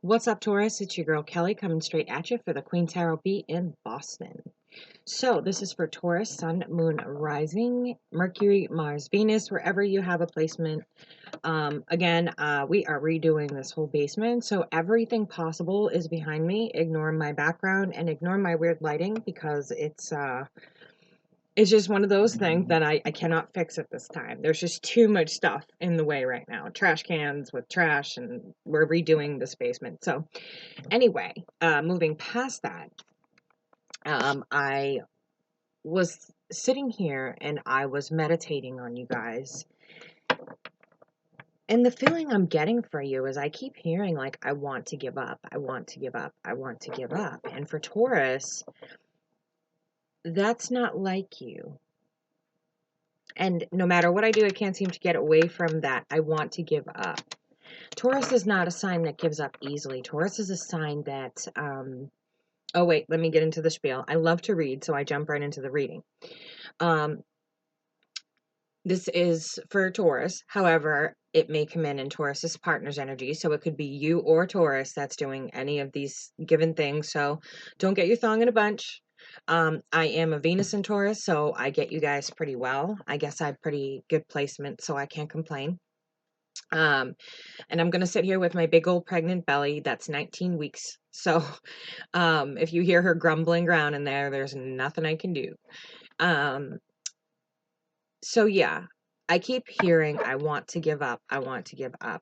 What's up, Taurus? It's your girl Kelly coming straight at you for the Queen Tarot Beat in Boston. So, this is for Taurus, Sun, Moon, Rising, Mercury, Mars, Venus, wherever you have a placement. Again, we are redoing this whole basement, so everything possible is behind me. Ignore my background and ignore my weird lighting because it's just one of those things that I cannot fix at this time. There's just too much stuff in the way right now. Trash cans with trash, and we're redoing this basement. So anyway, moving past that, I was sitting here and I was meditating on you guys. And the feeling I'm getting for you is I keep hearing, like, I want to give up. I want to give up. I want to give up. And for Taurus, that's not like you. And no matter what I do, I can't seem to get away from that. I want to give up. Taurus is not a sign that gives up easily. Taurus is a sign that, oh wait, let me get into the spiel. I love to read, so I jump right into the reading. This is for Taurus. However, it may come in Taurus's partner's energy. So it could be you or Taurus that's doing any of these given things. So don't get your thong in a bunch. I am a Venus in Taurus, so I get you guys pretty well. I guess I have pretty good placement, so I can't complain. And I'm going to sit here with my big old pregnant belly that's 19 weeks. So if you hear her grumbling around in there, there's nothing I can do. So yeah, I keep hearing, I want to give up. I want to give up.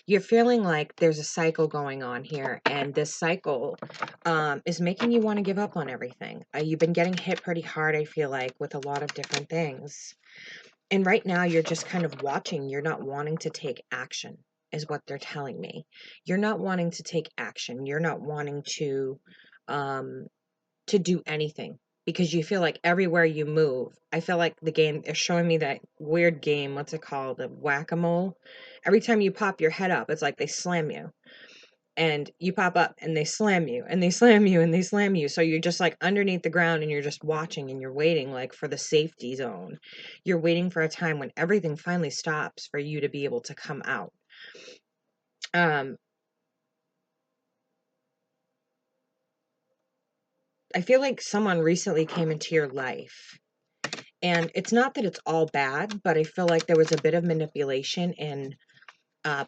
You're feeling like there's a cycle going on here, and this cycle is making you want to give up on everything. You've been getting hit pretty hard, I feel like, with a lot of different things. And right now, you're just kind of watching. You're not wanting to take action, is what they're telling me. You're not wanting to take action. You're not wanting to do anything because you feel like everywhere you move, I feel like the game is showing me that weird game. What's it called? The whack-a-mole. Every time you pop your head up, it's like they slam you. And you pop up and they slam you and they slam you and they slam you. So you're just like underneath the ground and you're just watching and you're waiting like for the safety zone. You're waiting for a time when everything finally stops for you to be able to come out. I feel like someone recently came into your life. And it's not that it's all bad, but I feel like there was a bit of manipulation in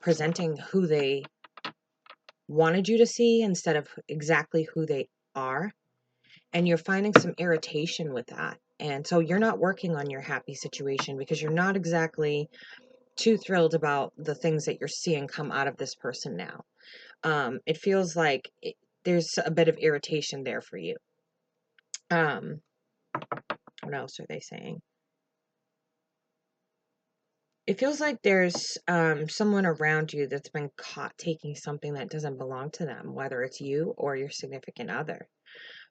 presenting who they wanted you to see instead of exactly who they are. And you're finding some irritation with that. And so you're not working on your happy situation because you're not exactly too thrilled about the things that you're seeing come out of this person now. It feels like there's a bit of irritation there for you. What else are they saying? It feels like there's someone around you that's been caught taking something that doesn't belong to them, whether it's you or your significant other.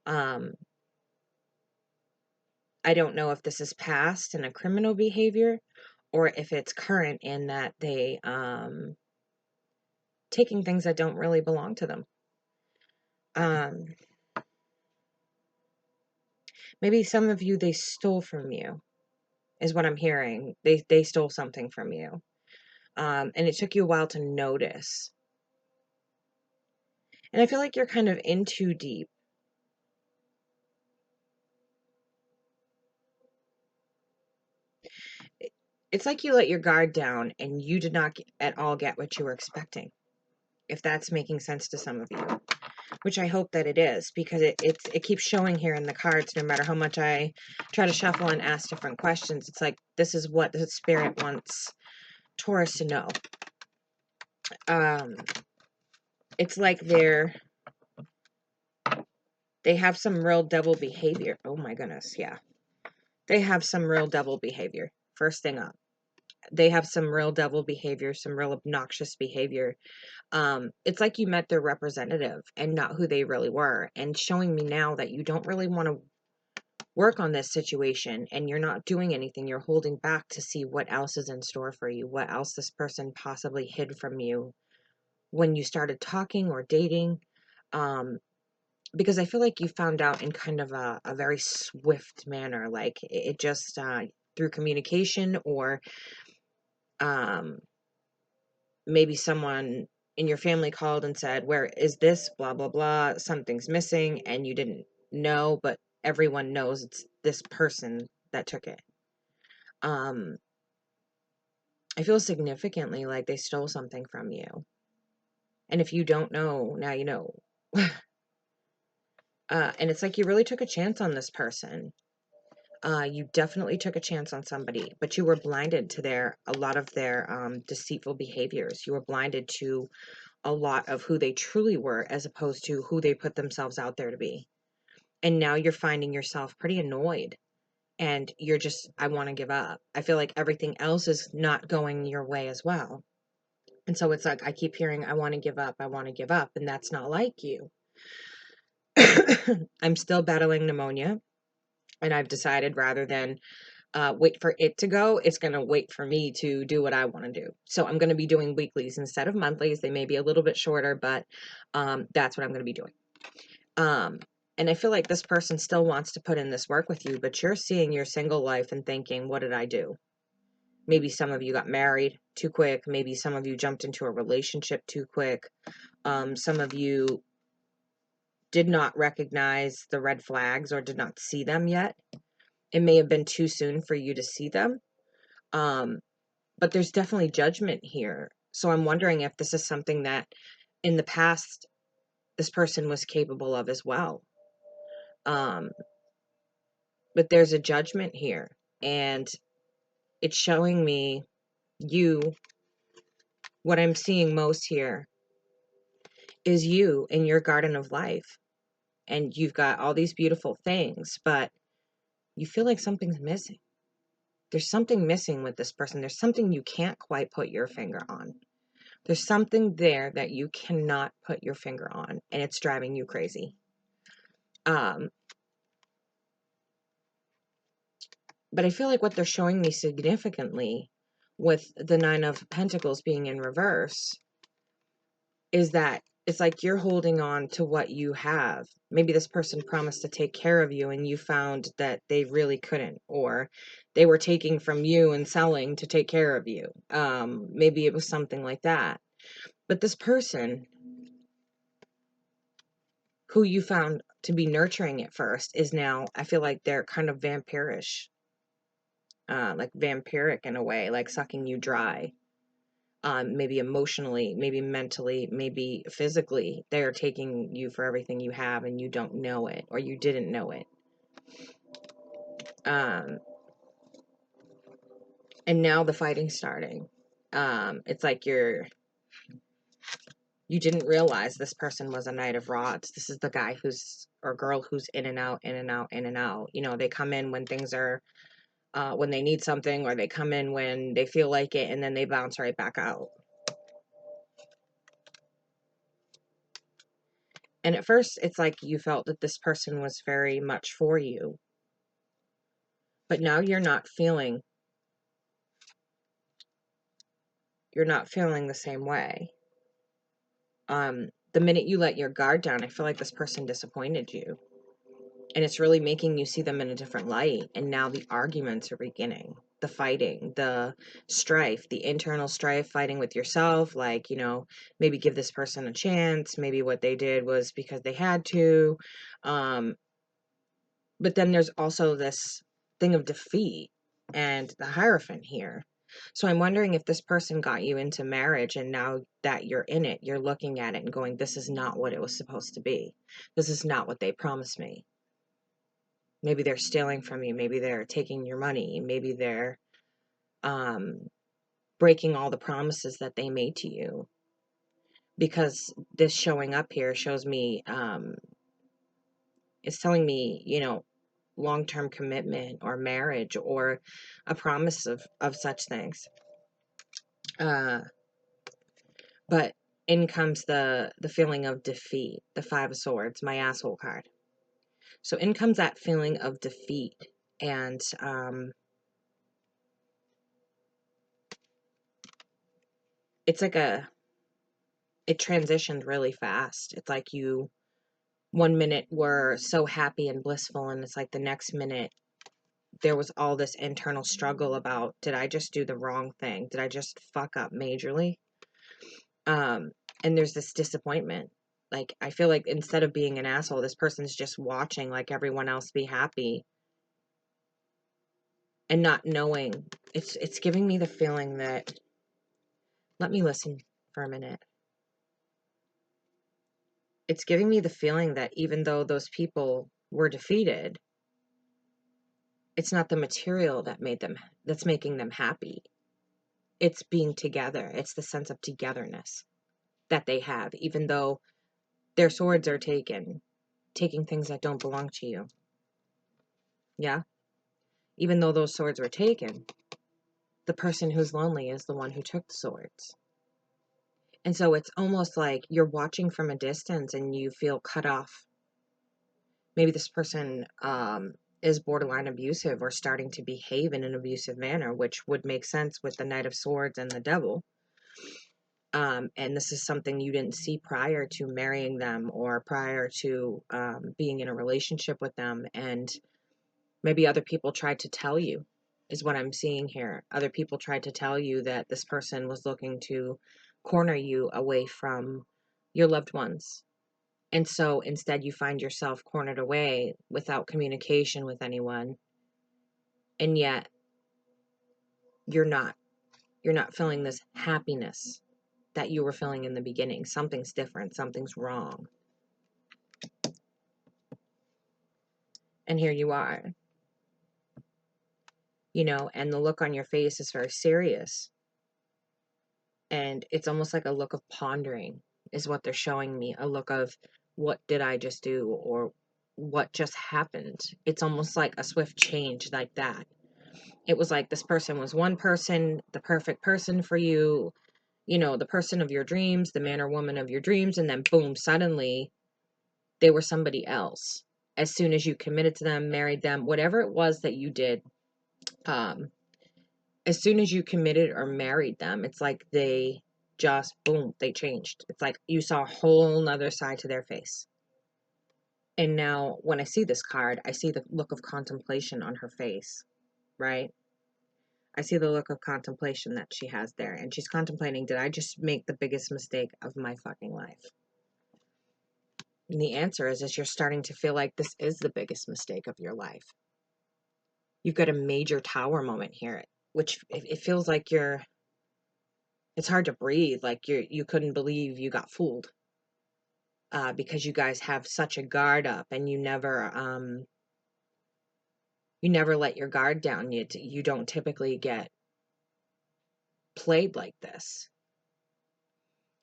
I don't know if this is past in a criminal behavior or if it's current in that they taking things that don't really belong to them. Maybe some of you, they stole from you, is what I'm hearing. They stole something from you. And it took you a while to notice. And I feel like you're kind of in too deep. It's like you let your guard down and you did not at all get what you were expecting. If that's making sense to some of you, which I hope that it is, because it keeps showing here in the cards. No matter how much I try to shuffle and ask different questions, it's like this is what the spirit wants Taurus to know. It's like they have some real devil behavior. Oh my goodness, yeah. They have some real devil behavior. First thing up. They have some real devil behavior, some real obnoxious behavior. It's like you met their representative and not who they really were, and showing me now that you don't really want to work on this situation and you're not doing anything. You're holding back to see what else is in store for you, what else this person possibly hid from you when you started talking or dating. Because I feel like you found out in kind of a very swift manner, like it just through communication or maybe someone and your family called and said, where is this, blah blah blah, something's missing, and you didn't know, but everyone knows it's this person that took it. I feel significantly like they stole something from you, and if you don't know, now you know. And it's like you really took a chance on this person. You definitely took a chance on somebody, but you were blinded to a lot of their deceitful behaviors. You were blinded to a lot of who they truly were, as opposed to who they put themselves out there to be. And now you're finding yourself pretty annoyed, and you're just, I want to give up. I feel like everything else is not going your way as well. And so it's like, I keep hearing, I want to give up, I want to give up. And that's not like you. I'm still battling pneumonia. And I've decided, rather than wait for it to go, it's going to wait for me to do what I want to do. So I'm going to be doing weeklies instead of monthlies. They may be a little bit shorter, but that's what I'm going to be doing. And I feel like this person still wants to put in this work with you, but you're seeing your single life and thinking, what did I do? Maybe some of you got married too quick. Maybe some of you jumped into a relationship too quick. Some of you did not recognize the red flags or did not see them yet. It may have been too soon for you to see them. But there's definitely judgment here. So I'm wondering if this is something that in the past this person was capable of as well. But there's a judgment here, and it's showing me what I'm seeing most here is you in your garden of life. And you've got all these beautiful things, but you feel like something's missing. There's something missing with this person. There's something you can't quite put your finger on. There's something there that you cannot put your finger on, and it's driving you crazy. But I feel like what they're showing me significantly with the Nine of Pentacles being in reverse is that it's like you're holding on to what you have. Maybe this person promised to take care of you and you found that they really couldn't, or they were taking from you and selling to take care of you. Maybe it was something like that. But this person who you found to be nurturing at first is now, I feel like they're kind of vampirish, like vampiric in a way, like sucking you dry. Maybe emotionally, maybe mentally, maybe physically, they're taking you for everything you have and you don't know it, or you didn't know it. And now the fighting's starting. It's like you didn't realize this person was a Knight of Rods. This is the guy or girl who's in and out, in and out, in and out. You know, they come in when things are, when they need something, or they come in when they feel like it, and then they bounce right back out. And at first, it's like you felt that this person was very much for you. But now you're not feeling the same way. The minute you let your guard down, I feel like this person disappointed you. And it's really making you see them in a different light. And now the arguments are beginning. The fighting, the strife, the internal strife, fighting with yourself. Like, you know, maybe give this person a chance. Maybe what they did was because they had to. But then there's also this thing of defeat and the Hierophant here. So I'm wondering if this person got you into marriage, and now that you're in it, you're looking at it and going, this is not what it was supposed to be. This is not what they promised me. Maybe they're stealing from you. Maybe they're taking your money. Maybe they're breaking all the promises that they made to you. Because this showing up here shows me, it's telling me, you know, long-term commitment or marriage or a promise of such things. But in comes the feeling of defeat, the Five of Swords, my asshole card. So in comes that feeling of defeat, and it's like it transitioned really fast. It's like you, one minute were so happy and blissful, and it's like the next minute there was all this internal struggle about, did I just do the wrong thing? Did I just fuck up majorly? And there's this disappointment. Like, I feel like instead of being an asshole, this person's just watching like everyone else be happy and not knowing. It's giving me the feeling that, let me listen for a minute. It's giving me the feeling that even though those people were defeated, it's not the material that's making them happy. It's being together. It's the sense of togetherness that they have, even though their swords are taking things that don't belong to you. Yeah? Even though those swords were taken, the person who's lonely is the one who took the swords. And so it's almost like you're watching from a distance and you feel cut off. Maybe this person is borderline abusive or starting to behave in an abusive manner, which would make sense with the Knight of Swords and the Devil. And this is something you didn't see prior to marrying them or prior to being in a relationship with them. And maybe other people tried to tell you, is what I'm seeing here. Other people tried to tell you that this person was looking to corner you away from your loved ones. And so instead you find yourself cornered away without communication with anyone. And yet you're not feeling this happiness that you were feeling in the beginning. Something's different. Something's wrong. And here you are, and the look on your face is very serious. And it's almost like a look of pondering is what they're showing me. A look of, what did I just do? Or what just happened? It's almost like a swift change like that. It was like this person was one person, the perfect person for you, the person of your dreams, the man or woman of your dreams. And then boom, suddenly they were somebody else. As soon as you committed to them, married them, whatever it was that you did, as soon as you committed or married them, it's like they just, boom, they changed. It's like you saw a whole nother side to their face. And now when I see this card, I see the look of contemplation on her face, right? I see the look of contemplation that she has there. And she's contemplating, did I just make the biggest mistake of my fucking life? And the answer is you're starting to feel like this is the biggest mistake of your life. You've got a major tower moment here, which it feels like it's hard to breathe. Like you couldn't believe you got fooled. Because you guys have such a guard up and you never let your guard down. You don't typically get played like this.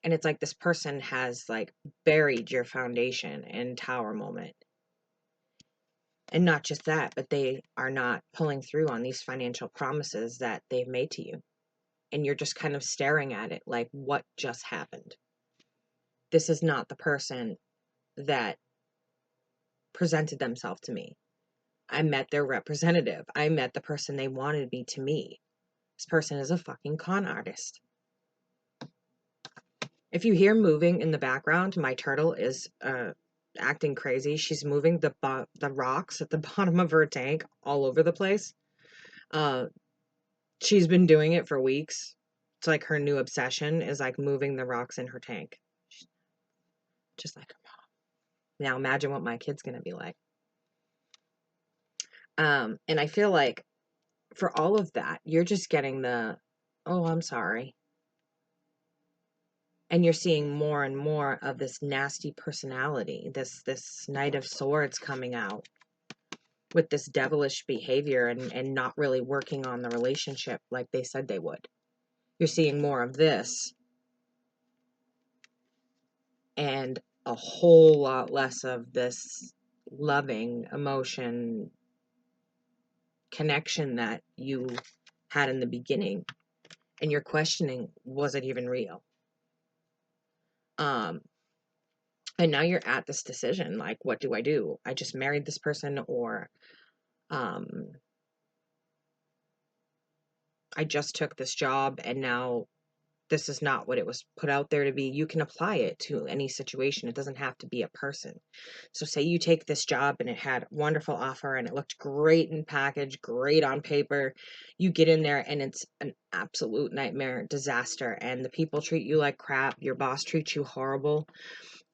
And it's like this person has like buried your foundation in tower moment. And not just that, but they are not pulling through on these financial promises that they've made to you. And you're just kind of staring at it like, what just happened? This is not the person that presented themselves to me. I met their representative. I met the person they wanted me to meet. This person is a fucking con artist. If you hear moving in the background, my turtle is acting crazy. She's moving the rocks at the bottom of her tank all over the place. She's been doing it for weeks. It's like her new obsession is like moving the rocks in her tank. Just like her mom. Now imagine what my kid's going to be like. And I feel like for all of that, you're just getting the, oh, I'm sorry. And you're seeing more and more of this nasty personality, this Knight of Swords coming out with this devilish behavior and not really working on the relationship like they said they would. You're seeing more of this and a whole lot less of this loving emotion connection that you had in the beginning. And you're questioning, was it even real? And now you're at this decision, like, what do I do? I just married this person, or I just took this job and now this is not what it was put out there to be. You can apply it to any situation. It doesn't have to be a person. So say you take this job and it had a wonderful offer and it looked great in package, great on paper. You get in there and it's an absolute nightmare, disaster, and the people treat you like crap. Your boss treats you horrible.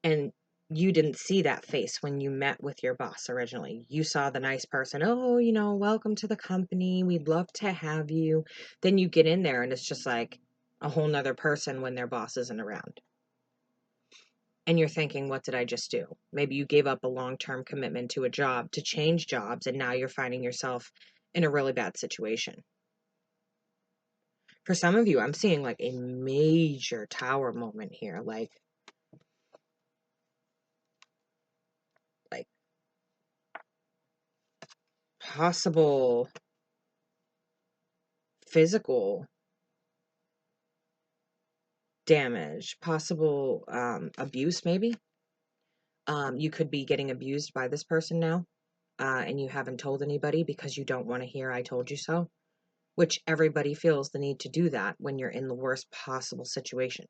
And you didn't see that face when you met with your boss originally. You saw the nice person. Oh, welcome to the company. We'd love to have you. Then you get in there and it's just like a whole nother person when their boss isn't around. And you're thinking, what did I just do? Maybe you gave up a long-term commitment to a job to change jobs, and now you're finding yourself in a really bad situation. For some of you, I'm seeing like a major tower moment here, like possible physical damage, possible abuse maybe. You could be getting abused by this person now, and you haven't told anybody because you don't want to hear "I told you so," which everybody feels the need to do that when you're in the worst possible situation.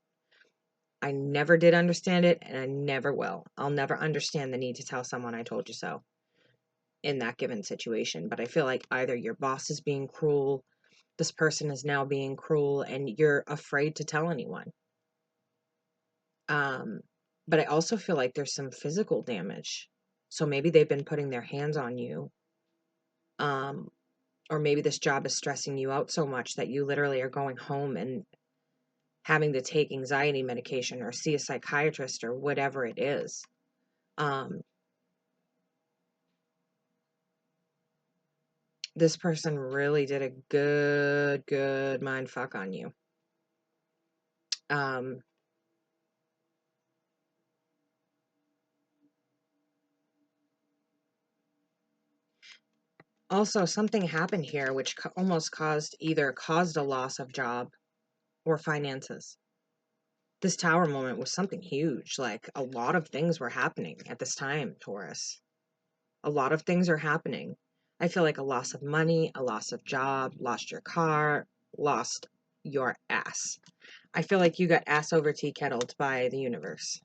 I never did understand it, and I never will. I'll never understand the need to tell someone "I told you so" in that given situation. But I feel like either your boss is being cruel, this person is now being cruel, and you're afraid to tell anyone. But I also feel like there's some physical damage. So maybe they've been putting their hands on you. Or maybe this job is stressing you out so much that you literally are going home and having to take anxiety medication or see a psychiatrist or whatever it is. This person really did a good mind fuck on you. Also, something happened here which almost caused a loss of job or finances. This tower moment was something huge. Like, a lot of things were happening at this time, Taurus. A lot of things are happening. I feel like a loss of money, a loss of job, lost your car, lost your ass. I feel like you got ass over tea kettled by the universe.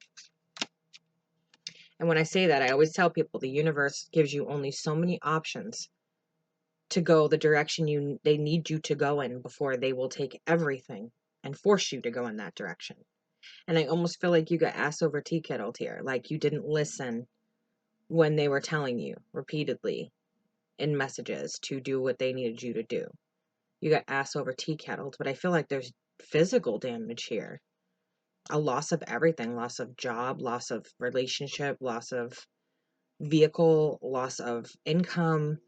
And when I say that, I always tell people the universe gives you only so many options to go the direction they need you to go in before they will take everything and force you to go in that direction. And I almost feel like you got ass over tea kettled here. Like, you didn't listen when they were telling you repeatedly in messages to do what they needed you to do. You got ass over tea kettled, but I feel like there's physical damage here. A loss of everything, loss of job, loss of relationship, loss of vehicle, loss of income.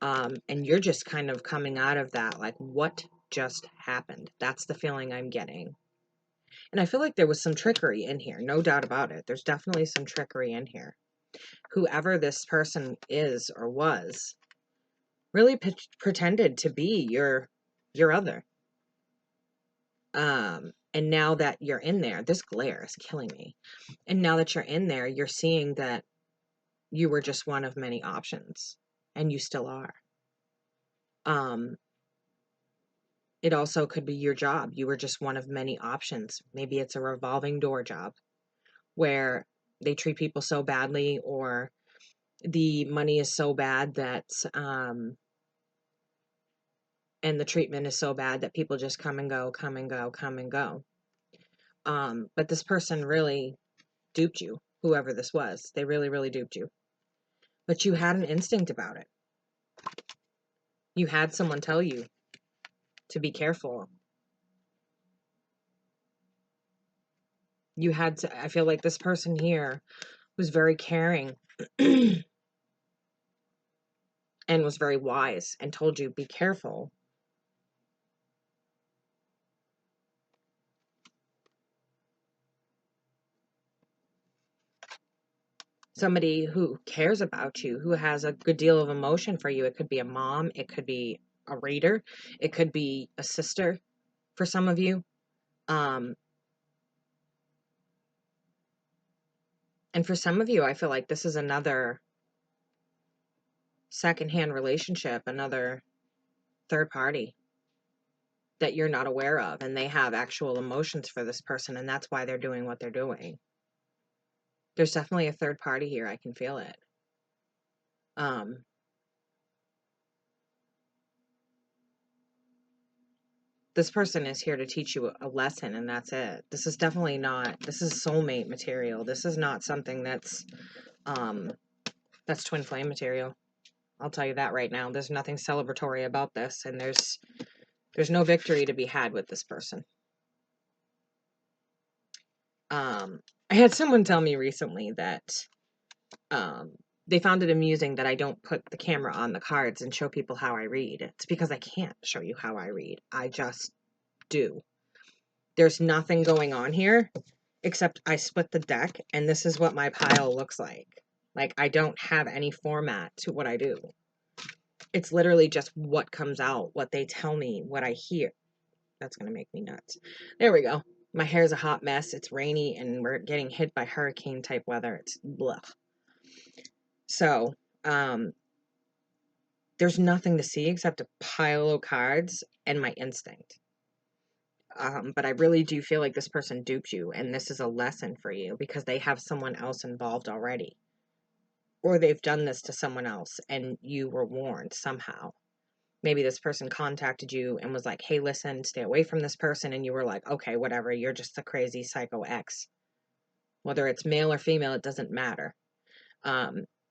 And you're just kind of coming out of that, like, what just happened? That's the feeling I'm getting. And I feel like there was some trickery in here, no doubt about it. There's definitely some trickery in here. Whoever this person is or was really pretended to be your other. And now that you're in there, this glare is killing me. And now that you're in there, you're seeing that you were just one of many options, and you still are. It also could be your job. You were just one of many options. Maybe it's a revolving door job where they treat people so badly, or the money is so bad that, and the treatment is so bad that people just come and go, come and go, come and go. But this person really duped you, whoever this was. They really, really duped you. But you had an instinct about it. You had someone tell you to be careful. You had to, I feel like this person here was very caring and was very wise and told you, be careful. Somebody who cares about you, who has a good deal of emotion for you. It could be a mom, it could be a reader, it could be a sister for some of you. And for some of you, I feel like this is another secondhand relationship, another third party. that you're not aware of, and they have actual emotions for this person, and that's why they're doing what they're doing. There's definitely a third party here. I can feel it. This person is here to teach you a lesson, and that's it. This is definitely not, this is soulmate material. This is not something that's twin flame material. I'll tell you that right now. There's nothing celebratory about this, and there's no victory to be had with this person. I had someone tell me recently that they found it amusing that I don't put the camera on the cards and show people how I read. It's because I can't show you how I read. I just do. There's nothing going on here except I split the deck, and this is what my pile looks like. Like, I don't have any format to what I do. It's literally just what comes out, what they tell me, what I hear. That's going to make me nuts. There we go. My hair's a hot mess. It's rainy, and we're getting hit by hurricane-type weather. It's blah. So, there's nothing to see except a pile of cards and my instinct. But I really do feel like this person duped you, and this is a lesson for you because they have someone else involved already. Or they've done this to someone else, and you were warned somehow. Maybe this person contacted you and was like, hey, listen, stay away from this person, and you were like, okay, whatever, you're just a crazy psycho ex. Whether it's male or female, it doesn't matter.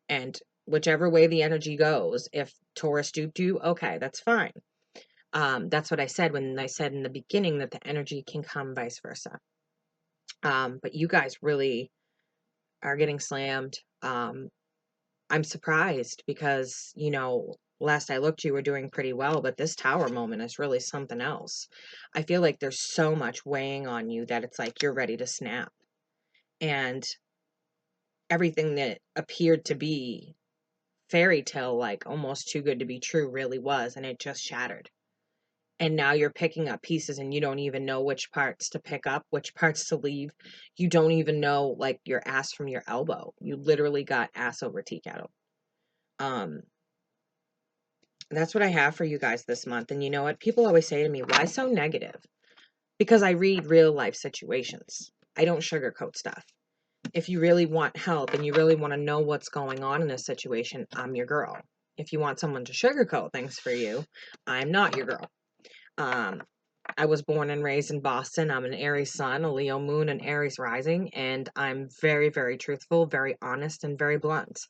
And whichever way the energy goes, if Taurus duped you, okay, that's fine. That's what I said when I said in the beginning that the energy can come vice versa. But you guys really are getting slammed. I'm surprised because, you know, last I looked, you were doing pretty well, but this tower moment is really something else. I feel like there's so much weighing on you that it's like you're ready to snap. And everything that appeared to be fairy tale, like almost too good to be true, really was, and it just shattered. And now you're picking up pieces and you don't even know which parts to pick up, which parts to leave. You don't even know, like, your ass from your elbow. You literally got ass over tea kettle. That's what I have for you guys this month. And you know what? People always say to me, why so negative? Because I read real life situations. I don't sugarcoat stuff. If you really want help and you really want to know what's going on in a situation, I'm your girl. If you want someone to sugarcoat things for you, I'm not your girl. I was born and raised in Boston. I'm an Aries sun, a Leo moon, and Aries rising, and I'm very, very truthful, very honest, and very blunt.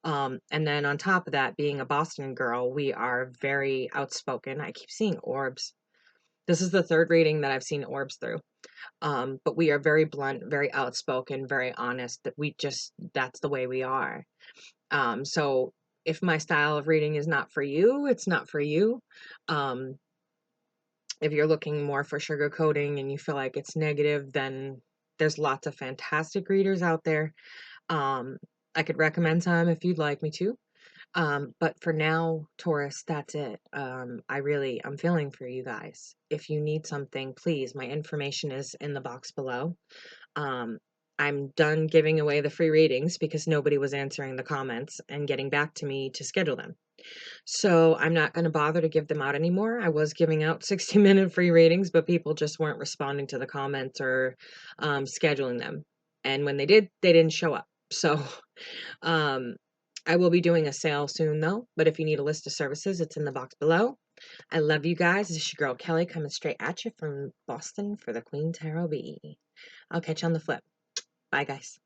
And then on top of that, being a Boston girl, we are very outspoken. I keep seeing orbs. This is the third reading that I've seen orbs through. But we are very blunt, very outspoken, very honest. That's the way we are. So if my style of reading is not for you, it's not for you. If you're looking more for sugarcoating and you feel like it's negative, then there's lots of fantastic readers out there. I could recommend some if you'd like me to. But for now, Taurus, that's it. I'm feeling for you guys. If you need something, please, my information is in the box below. I'm done giving away the free readings because nobody was answering the comments and getting back to me to schedule them. So I'm not going to bother to give them out anymore. I was giving out 60-minute free readings, but people just weren't responding to the comments or scheduling them. And when they did, they didn't show up. So I will be doing a sale soon, though. But if you need a list of services, it's in the box below. I love you guys. This is your girl, Kelly, coming straight at you from Boston for the Queen Tarot Bee. I'll catch you on the flip. Bye, guys.